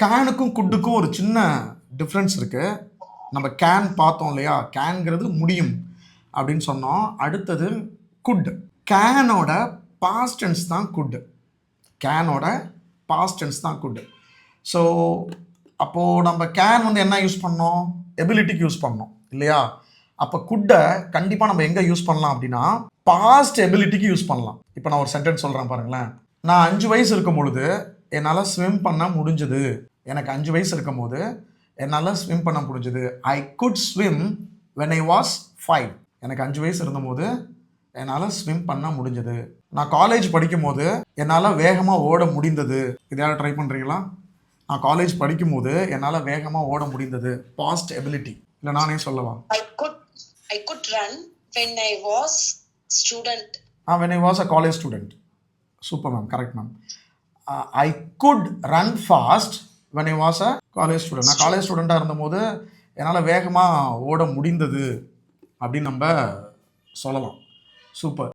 கேனுக்கும் குட்டுக்கும் ஒரு சின்ன டிஃப்ரென்ஸ் இருக்குது. நம்ம கேன் பார்த்தோம் இல்லையா, கேன்கிறது முடியும் அப்படின்னு சொன்னோம். அடுத்தது குட். கேனோட பாஸ்ட் டென்ஸ் தான் குட். கேனோட பாஸ்ட் டென்ஸ் தான் குட். ஸோ அப்போது நம்ம கேன் வந்து என்ன யூஸ் பண்ணோம்? எபிலிட்டிக்கு யூஸ் பண்ணோம் இல்லையா? அப்போ குட்டை கண்டிப்பாக நம்ம எங்கே யூஸ் பண்ணலாம் அப்படின்னா பாஸ்ட் எபிலிட்டிக்கு யூஸ் பண்ணலாம். இப்போ நான் ஒரு சென்டென்ஸ் சொல்கிறேன் பாருங்களேன். நான் 5 வயசு இருக்கும் பொழுது என்னால் ஸ்விம் பண்ண முடிஞ்சது. எனக்கு 5 வயசு இருக்கும் போது என்னால் ஸ்விம் பண்ண முடிஞ்சது. I could swim when I was 5. எனக்கு 5 வயசு இருந்தபோது என்னால் ஸ்விம் பண்ண முடிஞ்சது. நான் காலேஜ் படிக்கும் போது என்னால் வேகமாக ஓட முடிந்தது. இதையாவது ட்ரை பண்ணுறீங்களா? நான் காலேஜ் படிக்கும் போது என்னால் வேகமாக ஓட முடிந்தது. Past ability. இல்லை நானே சொல்லவா? I could run when I was student. When I was a college student. Super ma'am, correct ma'am. I could run fast when I was a college student. நான் காலேஜ் ஸ்டூடெண்ட்டாக இருந்தபோது என்னால் வேகமாக ஓட முடிந்தது அப்படின்னு நம்ம சொல்லலாம். சூப்பர்.